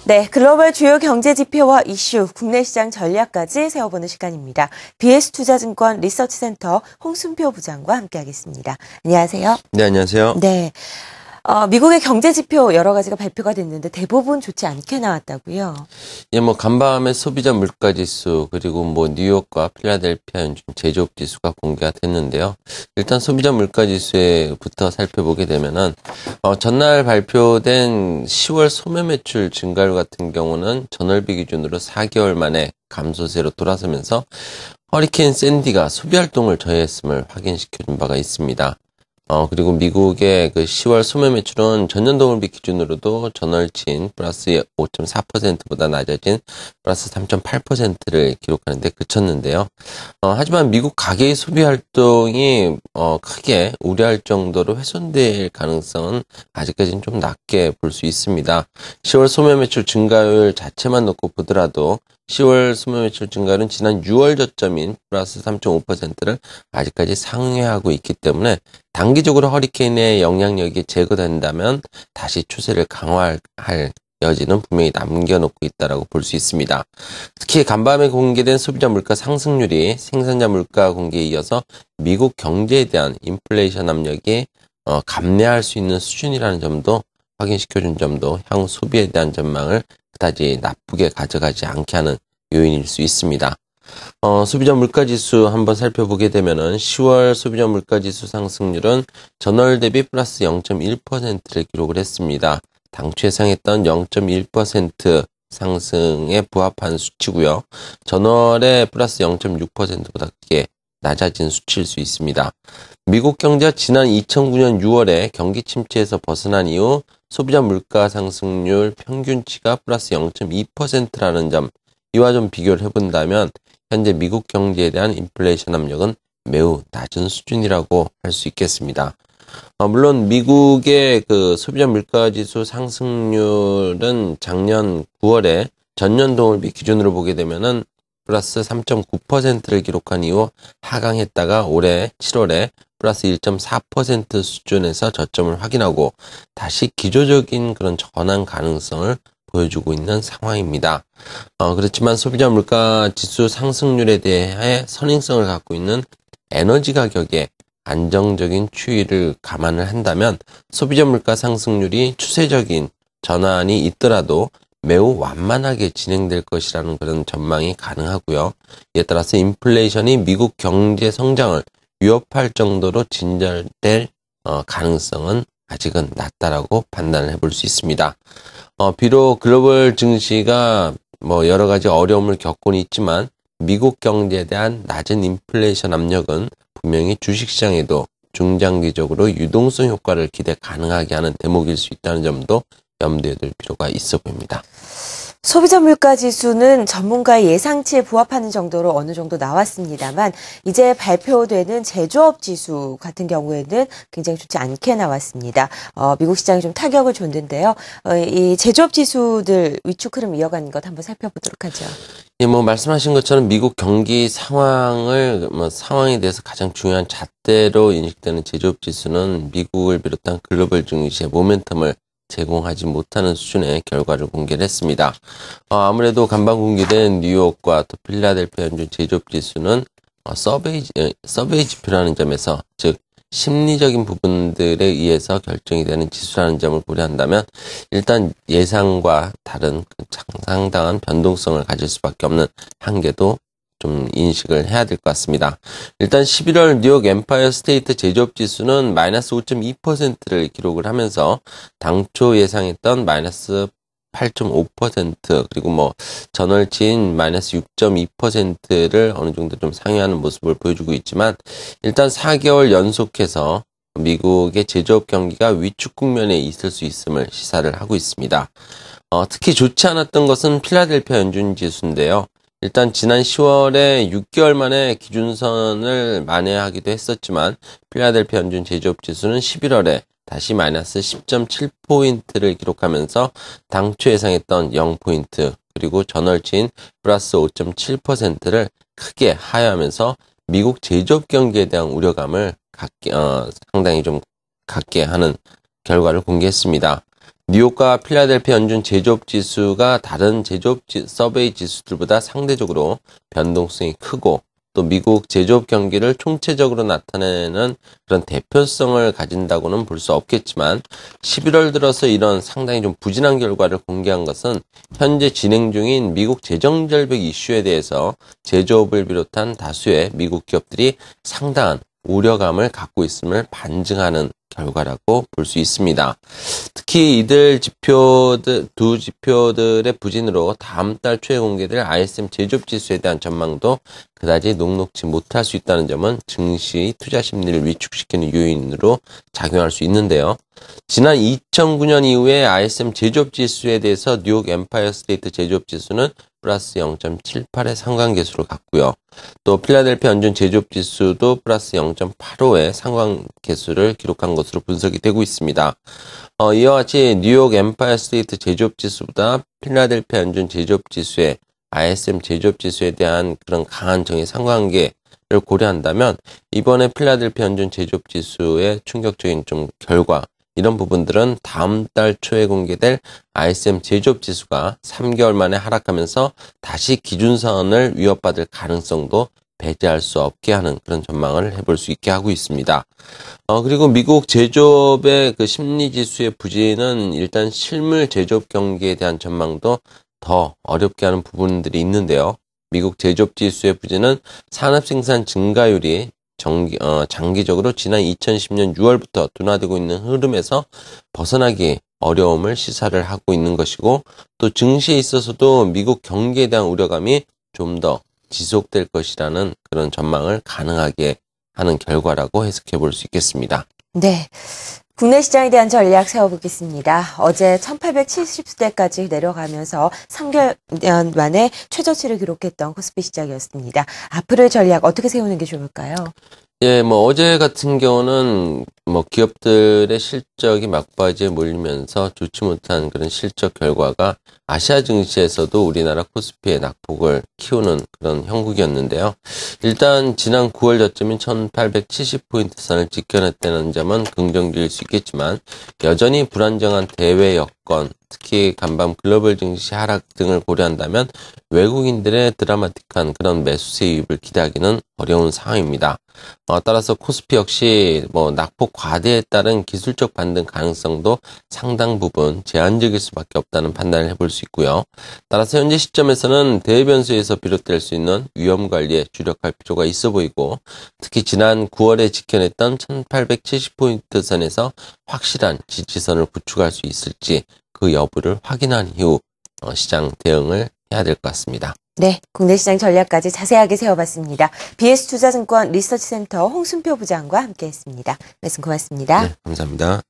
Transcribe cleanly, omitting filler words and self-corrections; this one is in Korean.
네, 글로벌 주요 경제 지표와 이슈, 국내 시장 전략까지 세워보는 시간입니다. BS투자증권 리서치센터 홍순표 부장과 함께하겠습니다. 안녕하세요. 네, 안녕하세요. 네, 미국의 경제 지표 여러 가지가 발표가 됐는데 대부분 좋지 않게 나왔다고요? 예, 간밤에 소비자 물가 지수 그리고 뉴욕과 필라델피아 연준 제조업 지수가 공개가 됐는데요. 일단 소비자 물가 지수부터 살펴보게 되면은 전날 발표된 10월 소매 매출 증가율 같은 경우는 전월비 기준으로 4개월 만에 감소세로 돌아서면서 허리케인 샌디가 소비 활동을 저해했음을 확인시켜준 바가 있습니다. 그리고 미국의 그 10월 소매 매출은 전년 동월비 기준으로도 전월치인 플러스 5.4%보다 낮아진 플러스 3.8%를 기록하는데 그쳤는데요. 하지만 미국 가계의 소비 활동이 크게 우려할 정도로 훼손될 가능성은 아직까지는 좀 낮게 볼 수 있습니다. 10월 소매 매출 증가율 자체만 놓고 보더라도 10월 소매 매출 증가율은 지난 6월 저점인 플러스 3.5%를 아직까지 상회하고 있기 때문에 단기적으로 허리케인의 영향력이 제거된다면 다시 추세를 강화할 여지는 분명히 남겨놓고 있다고 볼 수 있습니다. 특히 간밤에 공개된 소비자 물가 상승률이 생산자 물가 공개에 이어서 미국 경제에 대한 인플레이션 압력이 감내할 수 있는 수준이라는 점도 확인시켜준 점도 향후 소비에 대한 전망을 그다지 나쁘게 가져가지 않게 하는 요인일 수 있습니다. 소비자 물가지수 한번 살펴보게 되면은 10월 소비자 물가지수 상승률은 전월 대비 플러스 0.1%를 기록을 했습니다. 당초 예상했던 0.1% 상승에 부합한 수치고요. 전월에 플러스 0.6%보다 크게 낮아진 수치일 수 있습니다. 미국 경제가 지난 2009년 6월에 경기 침체에서 벗어난 이후 소비자 물가 상승률 평균치가 플러스 0.2%라는 점, 이와 좀 비교를 해본다면 현재 미국 경제에 대한 인플레이션 압력은 매우 낮은 수준이라고 할 수 있겠습니다. 물론 미국의 그 소비자 물가 지수 상승률은 작년 9월에 전년 동월비 기준으로 보게 되면은 플러스 3.9%를 기록한 이후 하강했다가 올해 7월에 플러스 1.4% 수준에서 저점을 확인하고 다시 기조적인 그런 전환 가능성을 보여주고 있는 상황입니다. 그렇지만 소비자 물가 지수 상승률에 대해 선행성을 갖고 있는 에너지 가격의 안정적인 추이를 감안을 한다면 소비자 물가 상승률이 추세적인 전환이 있더라도 매우 완만하게 진행될 것이라는 그런 전망이 가능하고요. 이에 따라서 인플레이션이 미국 경제 성장을 위협할 정도로 진절될 가능성은 아직은 낮다라고 판단을 해볼 수 있습니다. 비록 글로벌 증시가 여러 가지 어려움을 겪고는 있지만 미국 경제에 대한 낮은 인플레이션 압력은 분명히 주식시장에도 중장기적으로 유동성 효과를 기대 가능하게 하는 대목일 수 있다는 점도 염두에 둘 필요가 있어 보입니다. 소비자 물가 지수는 전문가의 예상치에 부합하는 정도로 어느 정도 나왔습니다만 이제 발표되는 제조업 지수 같은 경우에는 굉장히 좋지 않게 나왔습니다. 미국 시장이 좀 타격을 줬는데요. 이 제조업 지수들 위축 흐름 이어가는 것 한번 살펴보도록 하죠. 예, 말씀하신 것처럼 미국 경기 상황에 대해서 가장 중요한 잣대로 인식되는 제조업 지수는 미국을 비롯한 글로벌 증시의 모멘텀을 제공하지 못하는 수준의 결과를 공개를 했습니다. 아무래도 간밤 공개된 뉴욕과 또 필라델피아 연준 제조업 지수는 서베이 지표라는 점에서 즉 심리적인 부분들에 의해서 결정이 되는 지수라는 점을 고려한다면 일단 예상과 다른 상당한 변동성을 가질 수밖에 없는 한계도 좀 인식을 해야 될 것 같습니다. 일단 11월 뉴욕 엠파이어 스테이트 제조업 지수는 마이너스 5.2%를 기록을 하면서 당초 예상했던 마이너스 8.5% 그리고 전월치인 마이너스 6.2%를 어느 정도 좀 상회하는 모습을 보여주고 있지만 일단 4개월 연속해서 미국의 제조업 경기가 위축 국면에 있을 수 있음을 시사를 하고 있습니다. 특히 좋지 않았던 것은 필라델피아 연준 지수인데요. 일단 지난 10월에 6개월 만에 기준선을 만회하기도 했었지만 필라델피아 연준 제조업 지수는 11월에 다시 마이너스 10.7포인트를 기록하면서 당초 예상했던 0포인트 그리고 전월치인 플러스 5.7%를 크게 하회하면서 미국 제조업 경기에 대한 우려감을 상당히 좀 갖게 하는 결과를 공개했습니다. 뉴욕과 필라델피아 연준 제조업 지수가 다른 제조업 서베이 지수들보다 상대적으로 변동성이 크고 또 미국 제조업 경기를 총체적으로 나타내는 그런 대표성을 가진다고는 볼 수 없겠지만 11월 들어서 이런 상당히 좀 부진한 결과를 공개한 것은 현재 진행 중인 미국 재정절벽 이슈에 대해서 제조업을 비롯한 다수의 미국 기업들이 상당한 우려감을 갖고 있음을 반증하는 결과라고 볼 수 있습니다. 특히 두 지표들의 부진으로 다음 달 초에 공개될 ISM 제조업 지수에 대한 전망도 그다지 녹록지 못할 수 있다는 점은 증시 투자 심리를 위축시키는 요인으로 작용할 수 있는데요. 지난 2009년 이후에 ISM 제조업 지수에 대해서 뉴욕 엠파이어 스테이트 제조업 지수는 플러스 0.78의 상관계수를 갖고요. 또 필라델피아 연준 제조업 지수도 플러스 0.85의 상관계수를 기록한 것으로 분석이 되고 있습니다. 이와 같이 뉴욕 엠파이어 스테이트 제조업 지수보다 필라델피아 연준 제조업 지수의 ISM 제조업 지수에 대한 그런 강한 정의 상관관계를 고려한다면 이번에 필라델피아 연준 제조업 지수의 충격적인 좀 결과 이런 부분들은 다음 달 초에 공개될 ISM 제조업 지수가 3개월 만에 하락하면서 다시 기준선을 위협받을 가능성도 배제할 수 없게 하는 그런 전망을 해볼 수 있게 하고 있습니다. 그리고 미국 제조업의 그 심리지수의 부진은 일단 실물 제조업 경기에 대한 전망도 더 어렵게 하는 부분들이 있는데요. 미국 제조업 지수의 부진은 산업 생산 증가율이 장기적으로 지난 2010년 6월부터 둔화되고 있는 흐름에서 벗어나기 어려움을 시사를 하고 있는 것이고 또 증시에 있어서도 미국 경기에 대한 우려감이 좀 더 지속될 것이라는 그런 전망을 가능하게 하는 결과라고 해석해 볼 수 있겠습니다. 네. 국내 시장에 대한 전략 세워보겠습니다. 어제 1870대까지 내려가면서 3개월 만에 최저치를 기록했던 코스피 시장이었습니다. 앞으로의 전략 어떻게 세우는 게 좋을까요? 예, 어제 같은 경우는 기업들의 실적이 막바지에 몰리면서 좋지 못한 그런 실적 결과가 아시아 증시에서도 우리나라 코스피의 낙폭을 키우는 그런 형국이었는데요. 일단 지난 9월 저점인 1870포인트 선을 지켜냈다는 점은 긍정적일 수 있겠지만 여전히 불안정한 대외 여건, 특히 간밤 글로벌 증시 하락 등을 고려한다면 외국인들의 드라마틱한 그런 매수세 유입을 기대하기는 어려운 상황입니다. 따라서 코스피 역시 낙폭 과대에 따른 기술적 반등 가능성도 상당 부분 제한적일 수밖에 없다는 판단을 해볼 수 있고요. 따라서 현재 시점에서는 대변수에서 비롯될 수 있는 위험 관리에 주력할 필요가 있어 보이고 특히 지난 9월에 지켜냈던 1870포인트 선에서 확실한 지지선을 구축할 수 있을지 그 여부를 확인한 이후 시장 대응을 해야 될 것 같습니다. 네, 국내 시장 전략까지 자세하게 세워봤습니다. BS투자증권 리서치센터 홍순표 부장과 함께했습니다. 말씀 고맙습니다. 네, 감사합니다.